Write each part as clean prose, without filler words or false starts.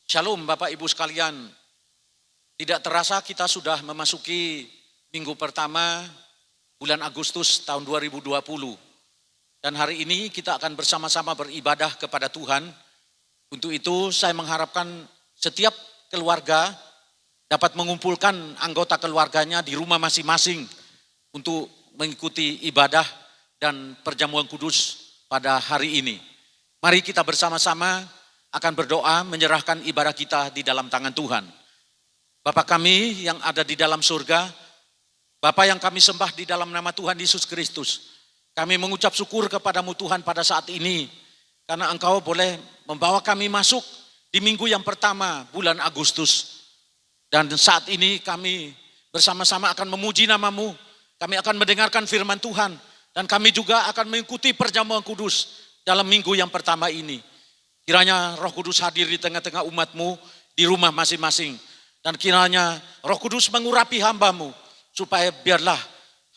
Shalom Bapak Ibu sekalian. Tidak terasa kita sudah memasuki minggu pertama bulan Agustus tahun 2020. Dan hari ini kita akan bersama-sama beribadah kepada Tuhan. Untuk itu saya mengharapkan setiap keluarga dapat mengumpulkan anggota keluarganya di rumah masing-masing untuk mengikuti ibadah dan perjamuan kudus pada hari ini. Mari kita bersama-sama akan berdoa menyerahkan ibadah kita di dalam tangan Tuhan. Bapa kami yang ada di dalam surga, Bapa yang kami sembah di dalam nama Tuhan Yesus Kristus, kami mengucap syukur kepadamu Tuhan pada saat ini, karena Engkau boleh membawa kami masuk di minggu yang pertama bulan Agustus. Dan saat ini kami bersama-sama akan memuji namamu, kami akan mendengarkan firman Tuhan, dan kami juga akan mengikuti perjamuan kudus dalam minggu yang pertama ini. Kiranya Roh Kudus hadir di tengah-tengah umatmu di rumah masing-masing. Dan kiranya Roh Kudus mengurapi hambamu, supaya biarlah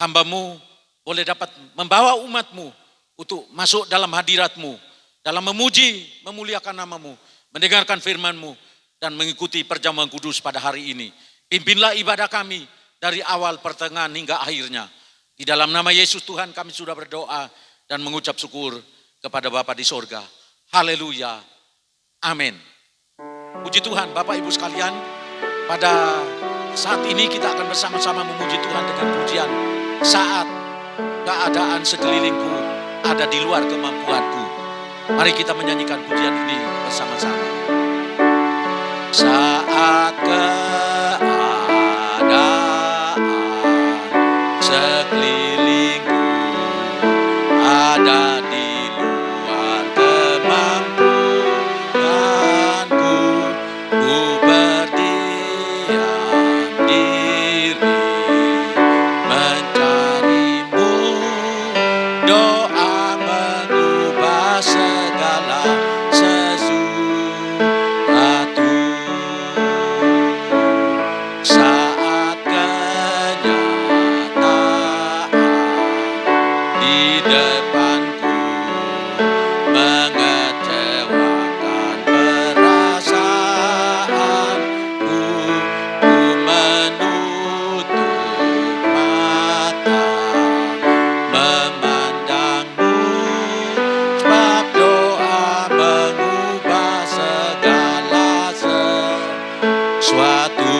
hambamu boleh dapat membawa umatmu untuk masuk dalam hadiratmu, dalam memuji, memuliakan namamu, mendengarkan firmanmu, dan mengikuti perjamuan kudus pada hari ini. Pimpinlah ibadah kami dari awal, pertengahan, hingga akhirnya. Di dalam nama Yesus Tuhan kami sudah berdoa dan mengucap syukur kepada Bapa di sorga. Haleluya. Amin. Puji Tuhan Bapak Ibu sekalian. Pada saat ini kita akan bersama-sama memuji Tuhan dengan pujian saat keadaan sekelilingku ada di luar kemampuanku. Mari kita menyanyikan pujian ini bersama-sama. Saat keadaan sekelilingku ada di luar kemampuanku, ku berdiam diri mencarimu. Doa mengubah segala sesuatu. Saat kenyataan di depanku mengecewakan perasaanku, ku menutup mata memandangmu, sebab doa mengubah segala sesuatu.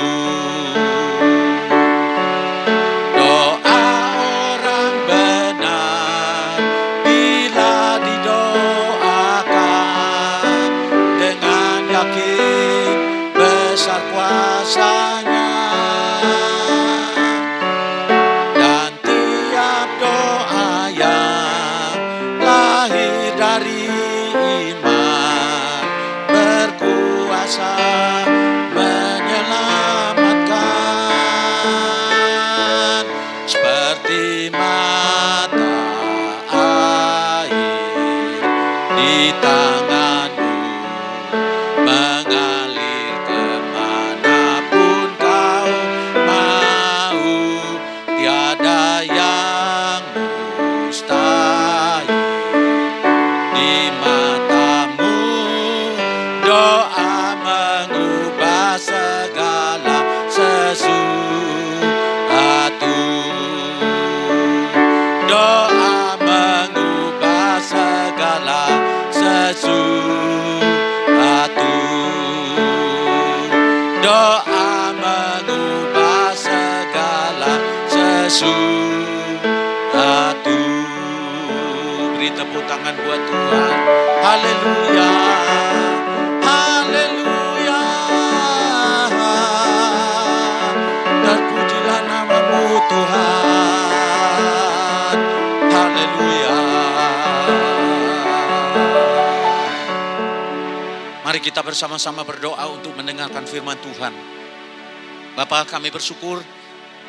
Doa orang benar bila didoakan dengan yakin besar kuasanya. Dan tiap doa yang lahir dari iman berkuasa menyelamatkan, seperti mata air di tanganmu mengalir kemanapun kau mau. Tiada yang mustahil di matamu. Doa mengubah segala sesuatu. Doa mengubah segala sesuatu. Doa mengubah segala sesuatu. Beri tepuk tangan buat Tuhan. Haleluya. Haleluya. Terpujilah namamu Tuhan. Haleluya. Mari kita bersama-sama berdoa untuk mendengarkan firman Tuhan. Bapa, kami bersyukur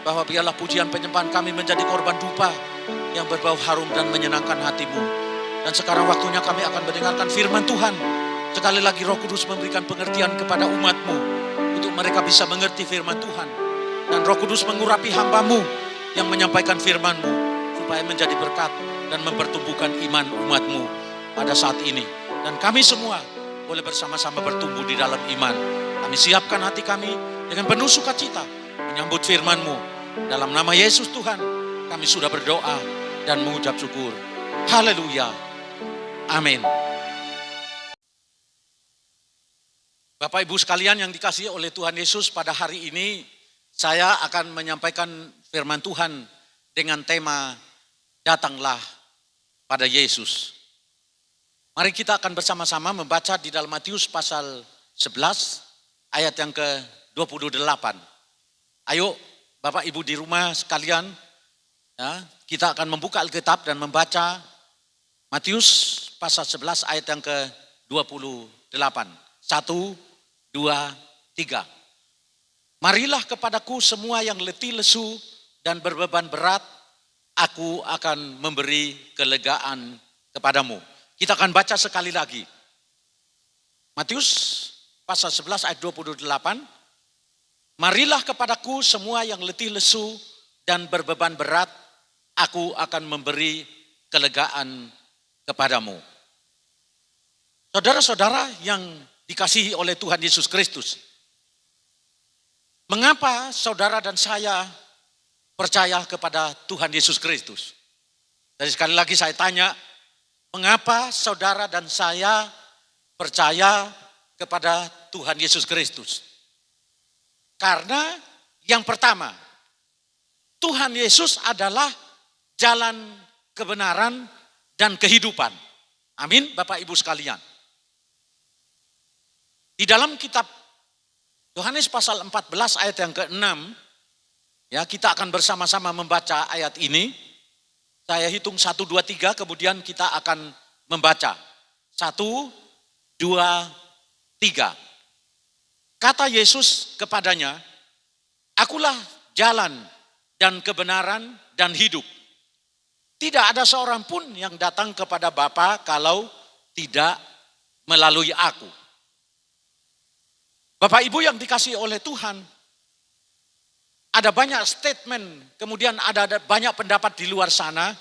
bahwa biarlah pujian penyembahan kami menjadi korban dupa yang berbau harum dan menyenangkan hatimu. Dan sekarang waktunya kami akan mendengarkan firman Tuhan. Sekali lagi Roh Kudus memberikan pengertian kepada umatmu untuk mereka bisa mengerti firman Tuhan. Dan Roh Kudus mengurapi hambamu yang menyampaikan firman-Mu supaya menjadi berkat dan mempertumbuhkan iman umat-Mu pada saat ini. Dan kami semua boleh bersama-sama bertumbuh di dalam iman. Kami siapkan hati kami dengan penuh sukacita menyambut firman-Mu. Dalam nama Yesus Tuhan, kami sudah berdoa dan mengucap syukur. Haleluya. Amin. Bapak Ibu sekalian yang dikasihi oleh Tuhan Yesus, pada hari ini saya akan menyampaikan firman Tuhan dengan tema Datanglah pada Yesus. Mari kita akan bersama-sama membaca di dalam Matius pasal 11 ayat yang ke-28. Ayo Bapak Ibu di rumah sekalian, ya, kita akan membuka Alkitab dan membaca Matius pasal 11 ayat yang ke-28. 1, 2, 3. Marilah kepadaku semua yang letih lesu dan berbeban berat, aku akan memberi kelegaan kepadamu. Kita akan baca sekali lagi. Matius pasal 11 ayat 28. Marilah kepadaku semua yang letih lesu dan berbeban berat, aku akan memberi kelegaan kepadamu. Saudara-saudara yang dikasihi oleh Tuhan Yesus Kristus, mengapa saudara dan saya percaya kepada Tuhan Yesus Kristus? Jadi sekali lagi saya tanya, mengapa saudara dan saya percaya kepada Tuhan Yesus Kristus? Karena yang pertama, Tuhan Yesus adalah jalan kebenaran dan kehidupan. Amin, Bapak Ibu sekalian. Di dalam kitab Yohanes pasal 14 ayat yang ke-6, ya, kita akan bersama-sama membaca ayat ini. Saya hitung 1, 2, 3, kemudian kita akan membaca. 1, 2, 3. Kata Yesus kepadanya, akulah jalan dan kebenaran dan hidup. Tidak ada seorang pun yang datang kepada Bapa kalau tidak melalui aku. Bapak Ibu yang dikasihi oleh Tuhan, ada banyak statement, kemudian ada banyak pendapat di luar sana.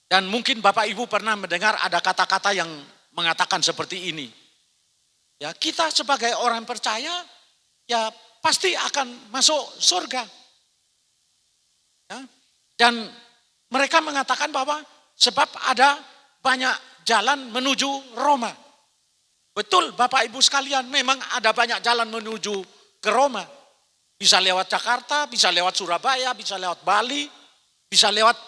Dan mungkin Bapak Ibu pernah mendengar ada kata-kata yang mengatakan seperti ini. Ya, kita sebagai orang percaya, ya pasti akan masuk surga. Ya, dan mereka mengatakan bahwa sebab ada banyak jalan menuju Roma. Betul Bapak Ibu sekalian, memang ada banyak jalan menuju ke Roma. Bisa lewat Jakarta, bisa lewat Surabaya, bisa lewat Bali, bisa lewat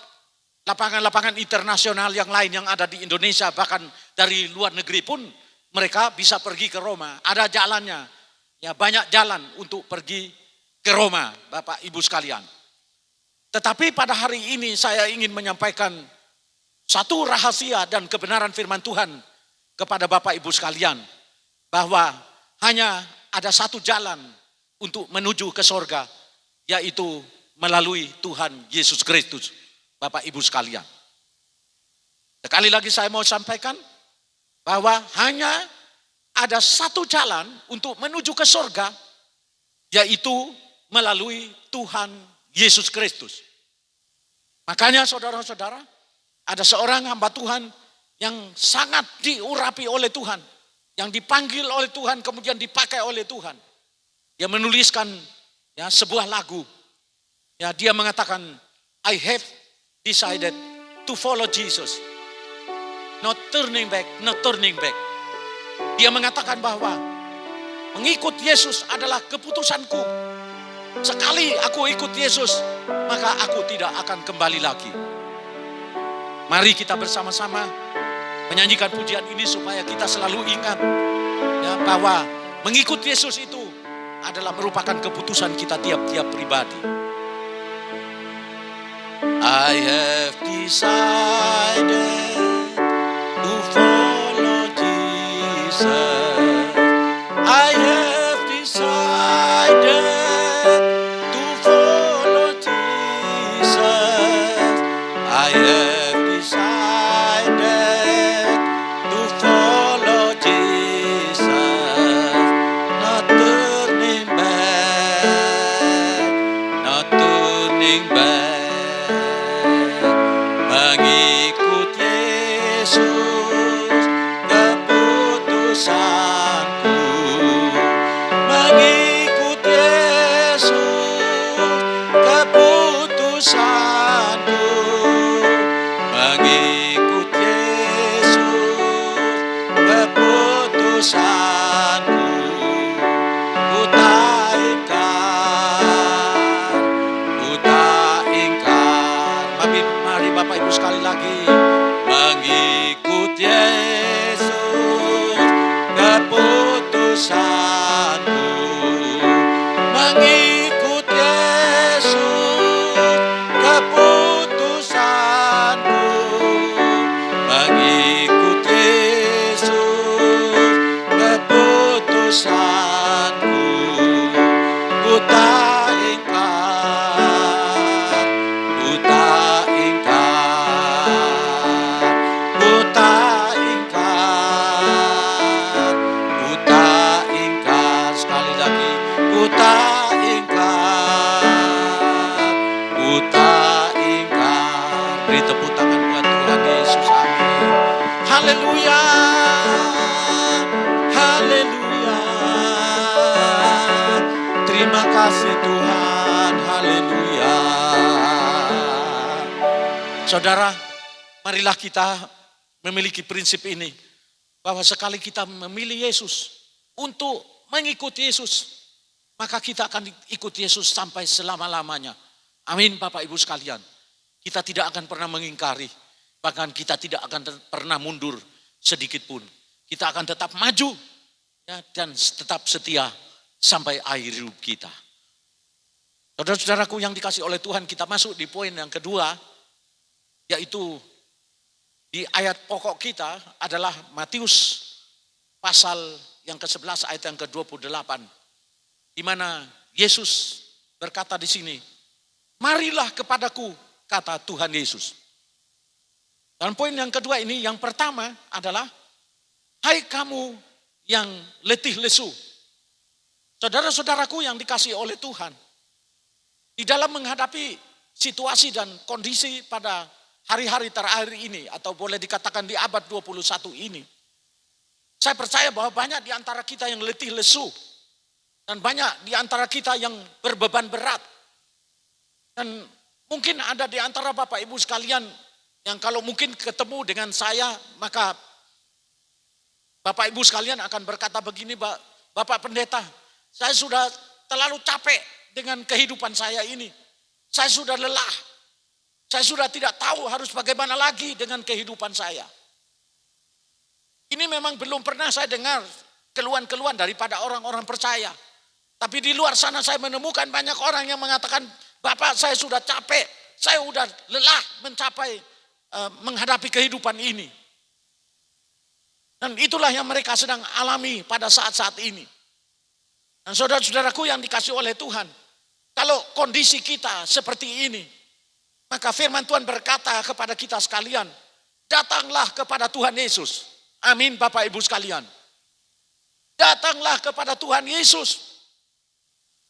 lapangan-lapangan internasional yang lain yang ada di Indonesia, bahkan dari luar negeri pun mereka bisa pergi ke Roma. Ada jalannya, ya banyak jalan untuk pergi ke Roma, Bapak Ibu sekalian. Tetapi pada hari ini saya ingin menyampaikan satu rahasia dan kebenaran firman Tuhan kepada Bapak Ibu sekalian, bahwa hanya ada satu jalan untuk menuju ke sorga, yaitu melalui Tuhan Yesus Kristus, Bapak Ibu sekalian. Sekali lagi saya mau sampaikan, bahwa hanya ada satu jalan untuk menuju ke sorga, yaitu melalui Tuhan Yesus Kristus. Makanya saudara-saudara, ada seorang hamba Tuhan yang sangat diurapi oleh Tuhan, yang dipanggil oleh Tuhan, kemudian dipakai oleh Tuhan. Dia menuliskan, ya, sebuah lagu. Ya, dia mengatakan, I have decided to follow Jesus. Not turning back, not turning back. Dia mengatakan bahwa mengikut Yesus adalah keputusanku. Sekali aku ikut Yesus, maka aku tidak akan kembali lagi. Mari kita bersama-sama menyanyikan pujian ini supaya kita selalu ingat, ya, bahwa mengikut Yesus itu adalah merupakan keputusan kita tiap-tiap pribadi. I have decided to follow Jesus. I have decided to follow Jesus. I have decided to follow Jesus. Not turning back, not turning back. Mengikut Yesus, keputusan kasih Tuhan, haleluya. Saudara, marilah kita memiliki prinsip ini, bahwa sekali kita memilih Yesus untuk mengikuti Yesus, maka kita akan ikut Yesus sampai selama-lamanya. Amin Bapak Ibu sekalian. Kita tidak akan pernah mengingkari, bahkan kita tidak akan pernah mundur sedikit pun. Kita akan tetap maju ya, dan tetap setia sampai akhir hidup kita. Saudara-saudaraku yang dikasih oleh Tuhan, kita masuk di poin yang kedua, yaitu di ayat pokok kita adalah Matius pasal yang ke-11 ayat yang ke-28. Di mana Yesus berkata di sini, marilah kepadaku, kata Tuhan Yesus. Dan poin yang kedua ini, yang pertama adalah, hai kamu yang letih lesu. Saudara-saudaraku yang dikasih oleh Tuhan, di dalam menghadapi situasi dan kondisi pada hari-hari terakhir ini, atau boleh dikatakan di abad 21 ini, saya percaya bahwa banyak di antara kita yang letih lesu, dan banyak di antara kita yang berbeban berat. Dan mungkin ada di antara Bapak Ibu sekalian yang kalau mungkin ketemu dengan saya, maka Bapak Ibu sekalian akan berkata begini, Bapak Pendeta, saya sudah terlalu capek dengan kehidupan saya ini. Saya sudah lelah. Saya sudah tidak tahu harus bagaimana lagi dengan kehidupan saya. Ini memang belum pernah saya dengar keluhan-keluhan daripada orang-orang percaya. Tapi di luar sana saya menemukan banyak orang yang mengatakan, Bapak saya sudah capek, saya sudah lelah menghadapi kehidupan ini. Dan itulah yang mereka sedang alami pada saat-saat ini. Dan saudara-saudaraku yang dikasih oleh Tuhan, kalau kondisi kita seperti ini, maka firman Tuhan berkata kepada kita sekalian, datanglah kepada Tuhan Yesus. Amin Bapak Ibu sekalian. Datanglah kepada Tuhan Yesus.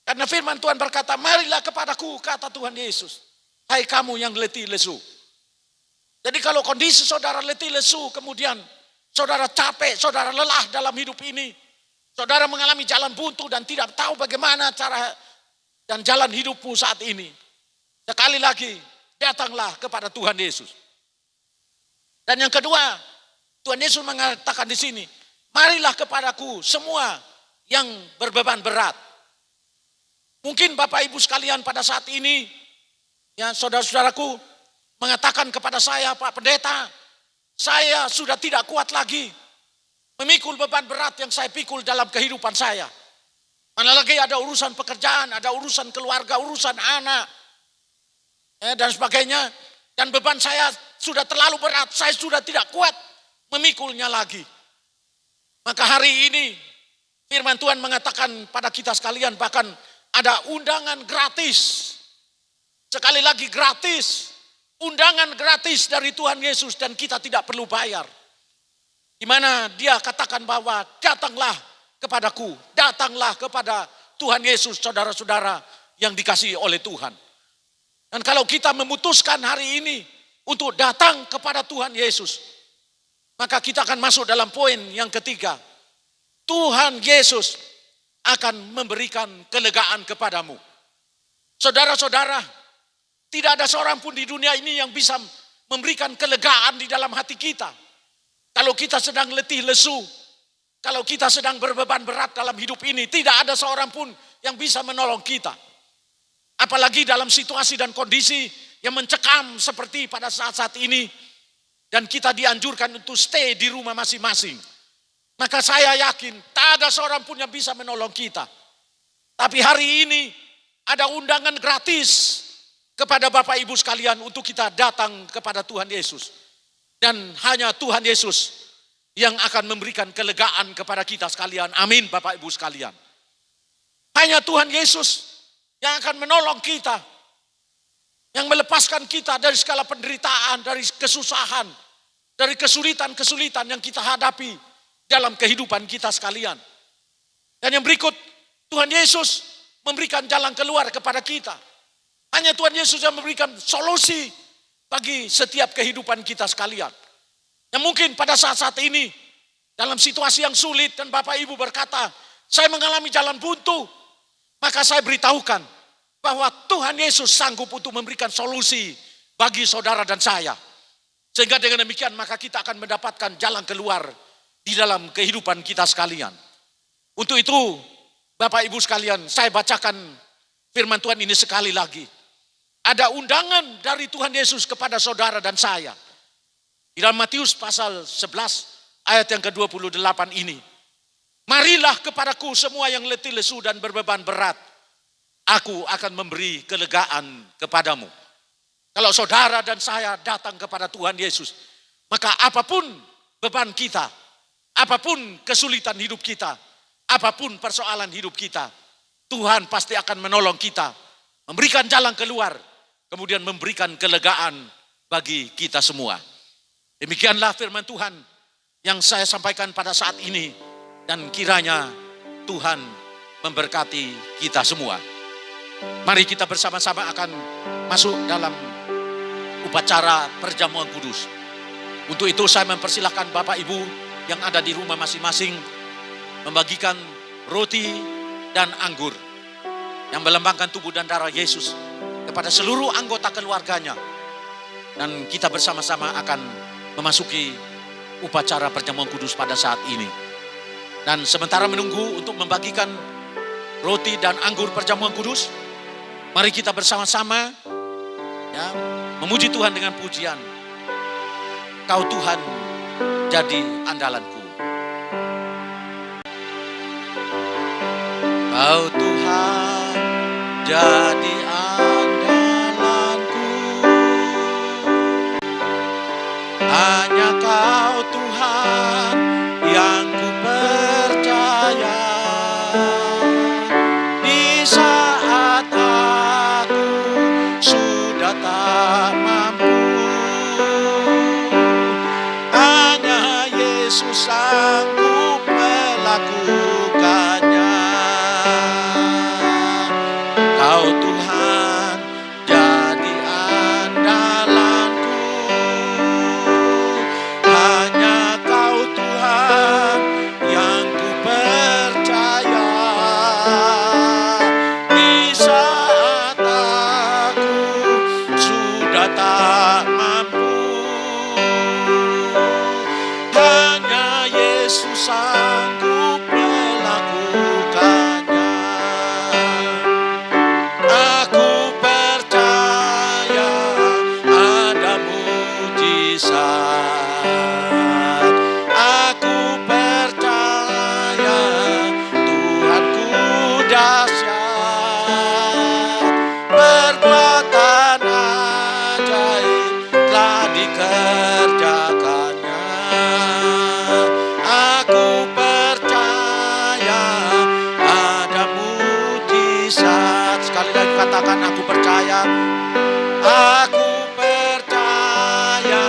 Karena firman Tuhan berkata, marilah kepadaku, kata Tuhan Yesus. Hai kamu yang letih lesu. Jadi kalau kondisi saudara letih lesu, kemudian saudara capek, saudara lelah dalam hidup ini, saudara mengalami jalan buntu dan tidak tahu bagaimana cara dan jalan hidupmu saat ini. Sekali lagi, datanglah kepada Tuhan Yesus. Dan yang kedua, Tuhan Yesus mengatakan di sini, marilah kepadaku semua yang berbeban berat. Mungkin Bapak Ibu sekalian pada saat ini, ya saudara-saudaraku mengatakan kepada saya, Pak Pendeta, saya sudah tidak kuat lagi memikul beban berat yang saya pikul dalam kehidupan saya. Mana lagi ada urusan pekerjaan, ada urusan keluarga, urusan anak, dan sebagainya. Dan beban saya sudah terlalu berat, saya sudah tidak kuat memikulnya lagi. Maka hari ini firman Tuhan mengatakan pada kita sekalian, bahkan ada undangan gratis. Sekali lagi gratis, undangan gratis dari Tuhan Yesus dan kita tidak perlu bayar. Di mana dia katakan bahwa datanglah kepadaku, datanglah kepada Tuhan Yesus, saudara-saudara yang dikasihi oleh Tuhan. Dan kalau kita memutuskan hari ini untuk datang kepada Tuhan Yesus, maka kita akan masuk dalam poin yang ketiga. Tuhan Yesus akan memberikan kelegaan kepadamu. Saudara-saudara, tidak ada seorang pun di dunia ini yang bisa memberikan kelegaan di dalam hati kita. Kalau kita sedang letih lesu, kalau kita sedang berbeban berat dalam hidup ini, tidak ada seorang pun yang bisa menolong kita. Apalagi dalam situasi dan kondisi yang mencekam seperti pada saat-saat ini, dan kita dianjurkan untuk stay di rumah masing-masing. Maka saya yakin tak ada seorang pun yang bisa menolong kita. Tapi hari ini ada undangan gratis kepada Bapak Ibu sekalian untuk kita datang kepada Tuhan Yesus. Dan hanya Tuhan Yesus yang akan memberikan kelegaan kepada kita sekalian. Amin Bapak Ibu sekalian. Hanya Tuhan Yesus yang akan menolong kita. Yang melepaskan kita dari segala penderitaan, dari kesusahan, dari kesulitan-kesulitan yang kita hadapi dalam kehidupan kita sekalian. Dan yang berikut, Tuhan Yesus memberikan jalan keluar kepada kita. Hanya Tuhan Yesus yang memberikan solusi bagi setiap kehidupan kita sekalian. Yang mungkin pada saat-saat ini, dalam situasi yang sulit dan Bapak Ibu berkata, saya mengalami jalan buntu, Maka saya beritahukan bahwa Tuhan Yesus sanggup untuk memberikan solusi bagi saudara dan saya. Sehingga dengan demikian maka kita akan mendapatkan jalan keluar di dalam kehidupan kita sekalian. Untuk itu Bapak Ibu sekalian, saya bacakan firman Tuhan ini sekali lagi. Ada undangan dari Tuhan Yesus kepada saudara dan saya. Di dalam Matius pasal 11 ayat yang ke-28 ini. Marilah kepadaku semua yang letih lesu dan berbeban berat. Aku akan memberi kelegaan kepadamu. Kalau saudara dan saya datang kepada Tuhan Yesus, maka apapun beban kita, apapun kesulitan hidup kita, apapun persoalan hidup kita, Tuhan pasti akan menolong kita, memberikan jalan keluar, kemudian memberikan kelegaan bagi kita semua. Demikianlah firman Tuhan yang saya sampaikan pada saat ini, dan kiranya Tuhan memberkati kita semua. Mari kita bersama-sama akan masuk dalam upacara perjamuan kudus. Untuk itu saya mempersilahkan Bapak Ibu yang ada di rumah masing-masing membagikan roti dan anggur yang melambangkan tubuh dan darah Yesus kepada seluruh anggota keluarganya. Dan kita bersama-sama akan memasuki upacara perjamuan kudus pada saat ini. Dan sementara menunggu untuk membagikan roti dan anggur perjamuan kudus, mari kita bersama-sama ya, memuji Tuhan dengan pujian. Kau Tuhan jadi andalanku. Kau Tuhan jadi andalanku. Hanya Kau Tuhan yang ku percaya. Di saat aku sudah tak mampu, hanya Yesus sanggup melakukannya. Kau Tuhan jadi andalanku. Hanya Kau Tuhan yang ku percaya. Di saat aku sudah tak mampu, hanya Yesus sanggup melakukannya. Aku percaya ada mujizat. Aku percaya Tuhanku dahsyat. Perbuatan ajaib telah dikerjakannya. Aku percaya ada mujizat. Sekali lagi katakan, aku percaya. Aku percaya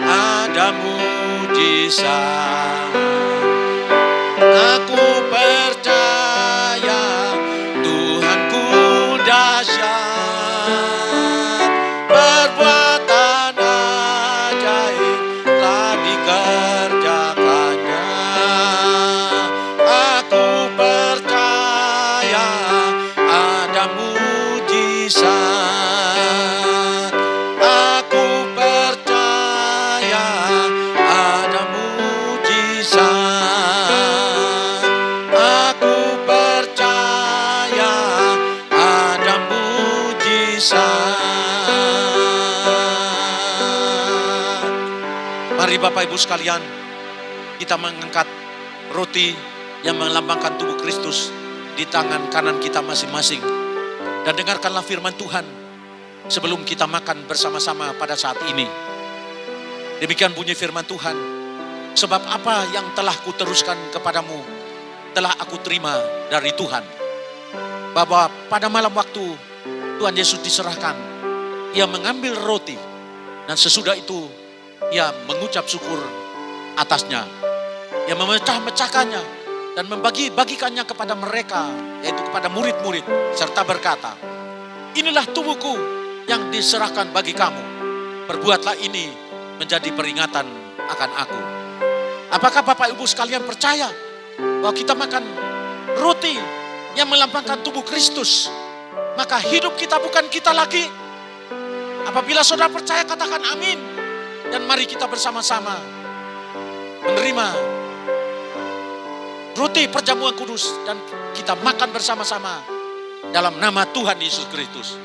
ada mujizat. Aku percaya Tuhanku dahsyat. Perbuatan ajaib telah dikerjakannya. Aku percaya ada mujizat. Aku percaya ada mujizat. Aku percaya ada mujizat. Mari Bapak Ibu sekalian, kita mengangkat roti yang melambangkan tubuh Kristus di tangan kanan kita masing-masing. Dan dengarkanlah firman Tuhan sebelum kita makan bersama-sama pada saat ini. Demikian bunyi firman Tuhan. Sebab apa yang telah kuteruskan kepadamu telah aku terima dari Tuhan. Bahwa pada malam waktu Tuhan Yesus diserahkan, Ia mengambil roti dan sesudah itu Ia mengucap syukur atasnya. Ia memecah-mecahkannya dan membagi-bagikannya kepada mereka, yaitu kepada murid-murid, serta berkata, inilah tubuhku yang diserahkan bagi kamu. Perbuatlah ini menjadi peringatan akan aku. Apakah Bapak Ibu sekalian percaya bahwa kita makan roti yang melambangkan tubuh Kristus, maka hidup kita bukan kita lagi. Apabila saudara percaya, katakan amin. Dan mari kita bersama-sama menerima roti perjamuan kudus dan kita makan bersama-sama dalam nama Tuhan Yesus Kristus.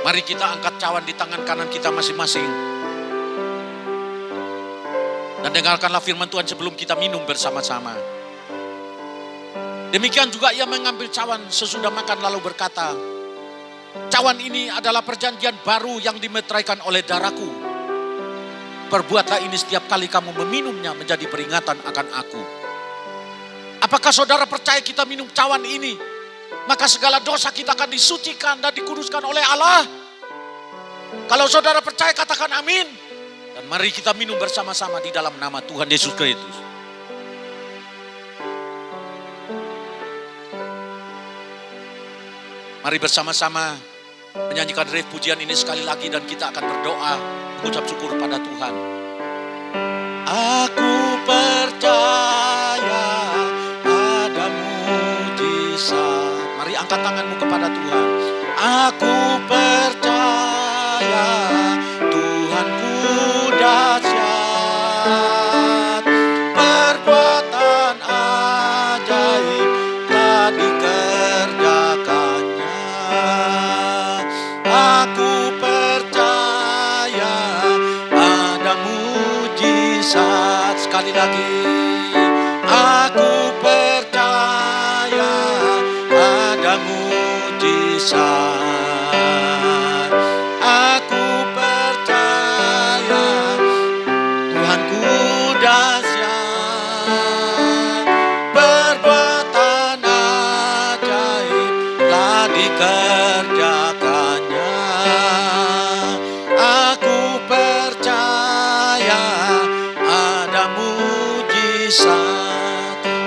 Mari kita angkat cawan di tangan kanan kita masing-masing. Dan dengarkanlah firman Tuhan sebelum kita minum bersama-sama. Demikian juga ia mengambil cawan sesudah makan lalu berkata, cawan ini adalah perjanjian baru yang dimeteraikan oleh darahku. Perbuatlah ini setiap kali kamu meminumnya menjadi peringatan akan aku. Apakah saudara percaya kita minum cawan ini? Maka segala dosa kita akan disucikan dan dikuduskan oleh Allah. Kalau saudara percaya, katakan amin. Dan mari kita minum bersama-sama di dalam nama Tuhan Yesus Kristus. Mari bersama-sama menyanyikan ref pujian ini sekali lagi dan kita akan berdoa mengucap syukur pada Tuhan. Aku percaya ada mujizat. Mari angkat tanganmu kepada Tuhan. Aku percaya Tuhanku dahsyat, perbuatan ajaib telah dikerjakannya. Aku percaya ada mujizat. Sekali lagi, aku percaya ada mujizat. Aku percaya Tuhanku dahsyat, perbuatan ajaib telah dikerjakannya. Aku percaya ada mujizat.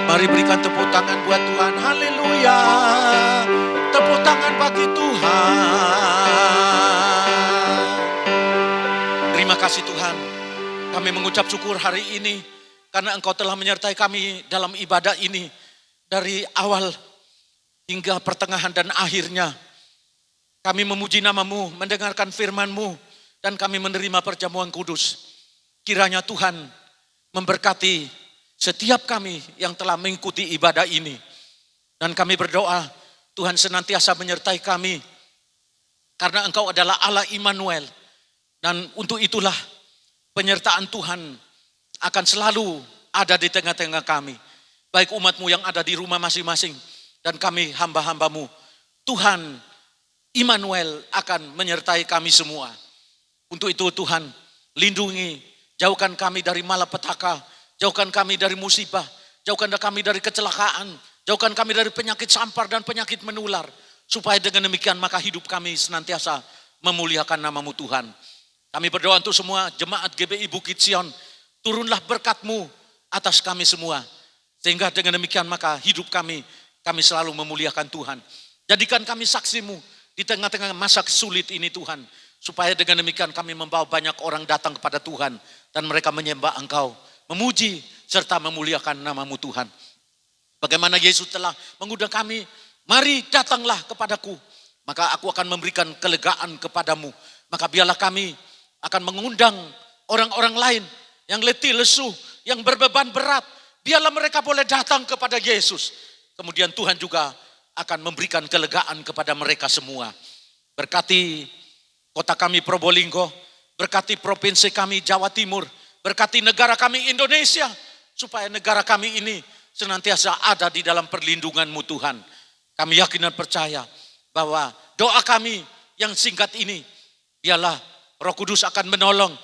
Mari berikan tepuk tangan buat Tuhan. Haleluya. Tepuk tangan bagi Tuhan. Terima kasih Tuhan. Kami mengucap syukur hari ini karena Engkau telah menyertai kami dalam ibadah ini dari awal hingga pertengahan dan akhirnya. Kami memuji nama-Mu, mendengarkan firman-Mu, dan kami menerima perjamuan kudus. Kiranya Tuhan memberkati setiap kami yang telah mengikuti ibadah ini. Dan kami berdoa, Tuhan senantiasa menyertai kami. Karena Engkau adalah Allah Immanuel. Dan untuk itulah penyertaan Tuhan akan selalu ada di tengah-tengah kami. Baik umat-Mu yang ada di rumah masing-masing dan kami hamba-hamba-Mu. Tuhan Immanuel akan menyertai kami semua. Untuk itu Tuhan, lindungi, jauhkan kami dari malapetaka, jauhkan kami dari musibah, jauhkan kami dari kecelakaan, jauhkan kami dari penyakit sampar dan penyakit menular. Supaya dengan demikian maka hidup kami senantiasa memuliakan nama-Mu Tuhan. Kami berdoa untuk semua jemaat GBI Bukit Sion. Turunlah berkat-Mu atas kami semua. Sehingga dengan demikian maka hidup kami selalu memuliakan Tuhan. Jadikan kami saksi-Mu di tengah-tengah masa sulit ini Tuhan. Supaya dengan demikian kami membawa banyak orang datang kepada Tuhan. Dan mereka menyembah Engkau, memuji serta memuliakan nama-Mu Tuhan. Bagaimana Yesus telah mengundang kami, mari datanglah kepadaku, maka aku akan memberikan kelegaan kepadamu. Maka biarlah kami akan mengundang orang-orang lain yang letih, lesu, yang berbeban berat. Biarlah mereka boleh datang kepada Yesus. Kemudian Tuhan juga akan memberikan kelegaan kepada mereka semua. Berkati kota kami Probolinggo, berkati provinsi kami Jawa Timur, berkati negara kami Indonesia, supaya negara kami ini senantiasa ada di dalam perlindungan-Mu Tuhan. Kami yakin dan percaya bahwa doa kami yang singkat ini, biarlah Roh Kudus akan menolong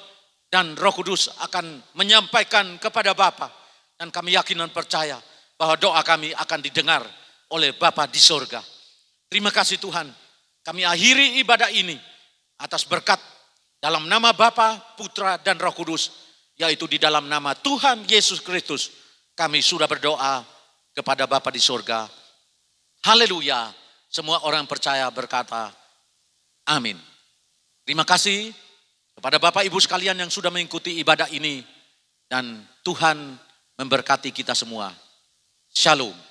dan Roh Kudus akan menyampaikan kepada Bapa. Dan kami yakin dan percaya bahwa doa kami akan didengar oleh Bapa di sorga. Terima kasih Tuhan. Kami akhiri ibadah ini atas berkat dalam nama Bapa, Putra, dan Roh Kudus, yaitu di dalam nama Tuhan Yesus Kristus. Kami sudah berdoa. kepada Bapa di surga. Haleluya. Semua orang percaya berkata, amin. Terima kasih kepada Bapak Ibu sekalian yang sudah mengikuti ibadah ini. Dan Tuhan memberkati kita semua. Shalom.